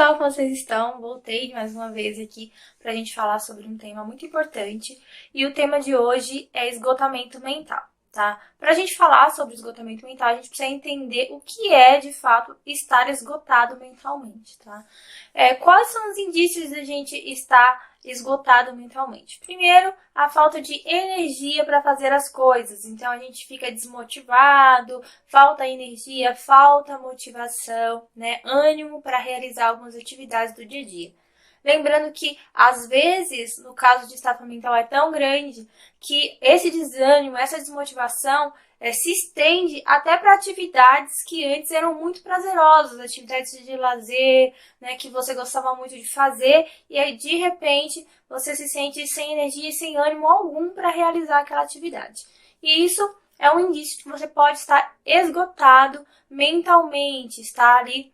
pessoal, como vocês estão? Voltei mais uma vez aqui para a gente falar sobre um tema muito importante e o tema de hoje é esgotamento mental, tá? Para a gente falar sobre esgotamento mental, a gente precisa entender o que é de fato estar esgotado mentalmente, tá? Quais são os indícios de a gente estar esgotado mentalmente? Primeiro, a falta de energia para fazer as coisas, então a gente fica desmotivado, falta energia, falta motivação, né? Ânimo para realizar algumas atividades do dia a dia. Lembrando que, às vezes, no caso de estafa mental é tão grande que esse desânimo, essa desmotivação se estende até para atividades que antes eram muito prazerosas, atividades de lazer, né, que você gostava muito de fazer, e aí, de repente, você se sente sem energia e sem ânimo algum para realizar aquela atividade. E isso é um indício de que você pode estar esgotado mentalmente, estar ali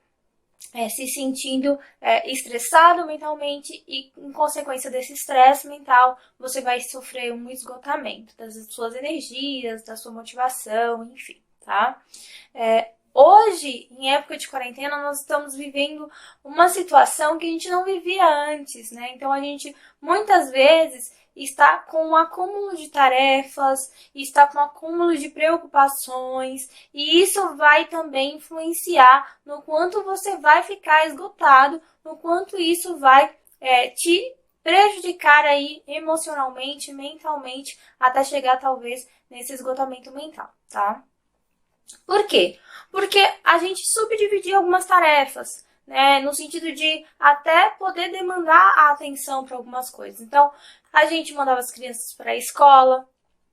se sentindo estressado mentalmente e, em consequência desse estresse mental, você vai sofrer um esgotamento das suas energias, da sua motivação, enfim, tá? Hoje, em época de quarentena, nós estamos vivendo uma situação que a gente não vivia antes, né? Então, a gente, muitas vezes, está com um acúmulo de tarefas, está com um acúmulo de preocupações, e isso vai também influenciar no quanto você vai ficar esgotado, no quanto isso vai te prejudicar aí emocionalmente, mentalmente, até chegar talvez nesse esgotamento mental, tá? Por quê? Porque a gente subdividiu algumas tarefas, né, no sentido de até poder demandar a atenção para algumas coisas. Então, a gente mandava as crianças para a escola,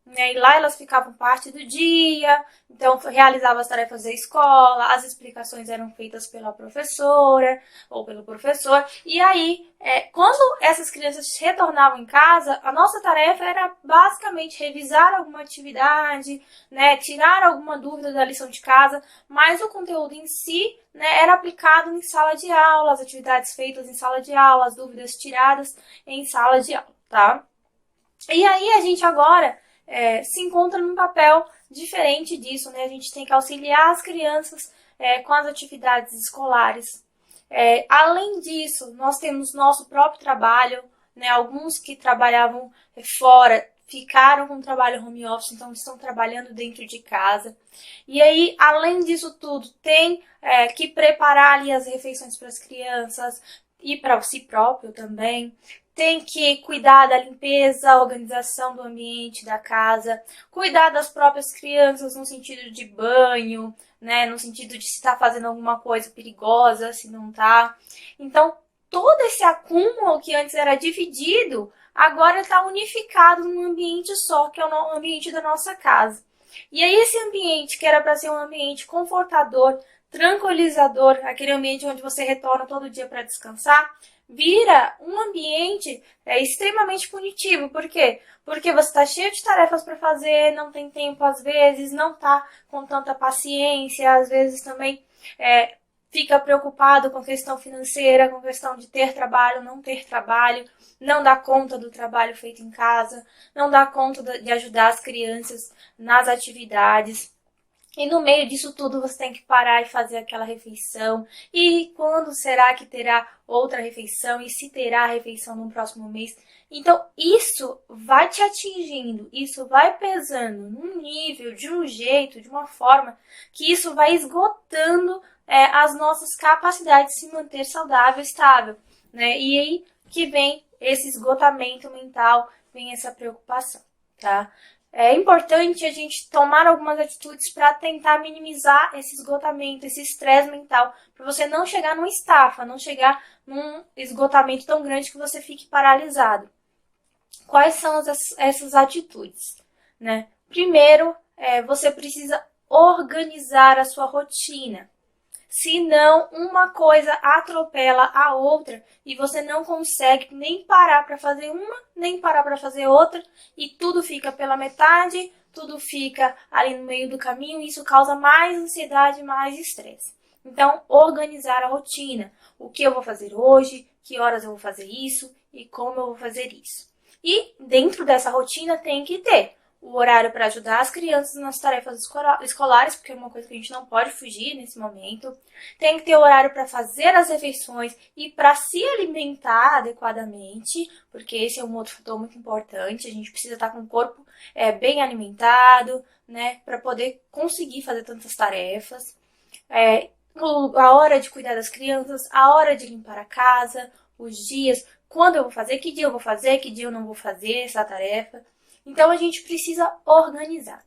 né, e lá elas ficavam parte do dia, então realizava as tarefas da escola, as explicações eram feitas pela professora ou pelo professor, e aí, quando essas crianças retornavam em casa, a nossa tarefa era basicamente revisar alguma atividade, né, tirar alguma dúvida da lição de casa, mas o conteúdo em si, né, era aplicado em sala de aula, as atividades feitas em sala de aula, as dúvidas tiradas em sala de aula, tá? E aí a gente agora se encontra num papel diferente disso, né? A gente tem que auxiliar as crianças com as atividades escolares. Além disso, nós temos nosso próprio trabalho, né? Alguns que trabalhavam fora ficaram com o trabalho home office, então estão trabalhando dentro de casa. E aí, além disso tudo, tem que preparar ali as refeições para as crianças e para si próprio também. Tem que cuidar da limpeza, organização do ambiente da casa, cuidar das próprias crianças no sentido de banho, né, no sentido de se está fazendo alguma coisa perigosa, se não está. Então, todo esse acúmulo que antes era dividido, agora está unificado num ambiente só, que é o ambiente da nossa casa. E aí esse ambiente, que era para ser um ambiente confortador, tranquilizador, aquele ambiente onde você retorna todo dia para descansar, vira um ambiente extremamente punitivo. Por quê? Porque você está cheio de tarefas para fazer, não tem tempo às vezes, não está com tanta paciência, às vezes também fica preocupado com a questão financeira, com a questão de ter trabalho, não dá conta do trabalho feito em casa, não dá conta de ajudar as crianças nas atividades. E no meio disso tudo você tem que parar e fazer aquela refeição. E quando será que terá outra refeição? E se terá refeição no próximo mês? Então isso vai te atingindo, isso vai pesando num nível, de um jeito, de uma forma, que isso vai esgotando as nossas capacidades de se manter saudável, estável, né? E aí que vem esse esgotamento mental, vem essa preocupação, tá? É importante a gente tomar algumas atitudes para tentar minimizar esse esgotamento, esse estresse mental, para você não chegar numa estafa, não chegar num esgotamento tão grande que você fique paralisado. Quais são essas atitudes, né? Primeiro, você precisa organizar a sua rotina. Senão, uma coisa atropela a outra e você não consegue nem parar para fazer uma, nem parar para fazer outra, e tudo fica pela metade, tudo fica ali no meio do caminho, e isso causa mais ansiedade, mais estresse. Então, organizar a rotina. O que eu vou fazer hoje, que horas eu vou fazer isso e como eu vou fazer isso. E dentro dessa rotina tem que ter o horário para ajudar as crianças nas tarefas escolares, porque é uma coisa que a gente não pode fugir nesse momento. Tem que ter horário para fazer as refeições e para se alimentar adequadamente, porque esse é um outro fator muito importante. A gente precisa estar com o corpo bem alimentado, né, para poder conseguir fazer tantas tarefas. A hora de cuidar das crianças, a hora de limpar a casa, os dias, quando eu vou fazer, que dia eu vou fazer, que dia eu não vou fazer essa tarefa. Então, a gente precisa organizar.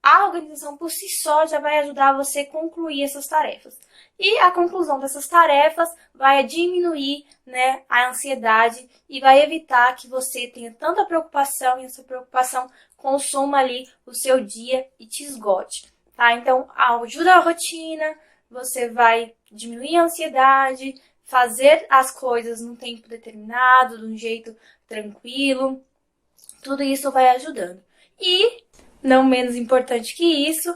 A organização por si só já vai ajudar você a concluir essas tarefas. E a conclusão dessas tarefas vai diminuir, né, a ansiedade e vai evitar que você tenha tanta preocupação e essa preocupação consuma ali o seu dia e te esgote. Tá? Então, ajuda a rotina, você vai diminuir a ansiedade, fazer as coisas num tempo determinado, de um jeito tranquilo. Tudo isso vai ajudando. E, não menos importante que isso,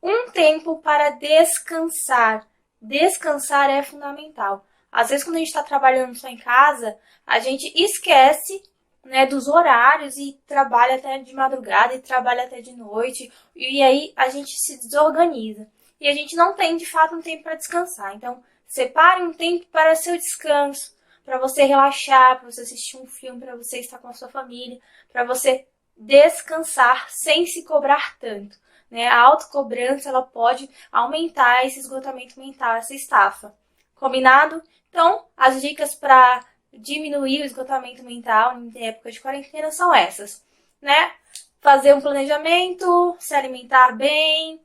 um tempo para descansar. Descansar é fundamental. Às vezes, quando a gente está trabalhando só em casa, a gente esquece, né, dos horários e trabalha até de madrugada e trabalha até de noite. E aí a gente se desorganiza. E a gente não tem, de fato, um tempo para descansar. Então, separe um tempo para seu descanso, para você relaxar, para você assistir um filme, para você estar com a sua família, para você descansar sem se cobrar tanto. Né? A autocobrança ela pode aumentar esse esgotamento mental, essa estafa. Combinado? Então, as dicas para diminuir o esgotamento mental em época de quarentena são essas, né? Fazer um planejamento, se alimentar bem,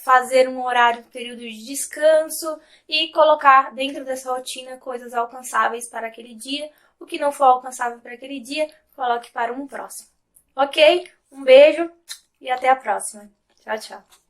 fazer um horário, período de descanso e colocar dentro dessa rotina coisas alcançáveis para aquele dia. O que não for alcançável para aquele dia, coloque para um próximo. Ok? Um beijo e até a próxima. Tchau, tchau.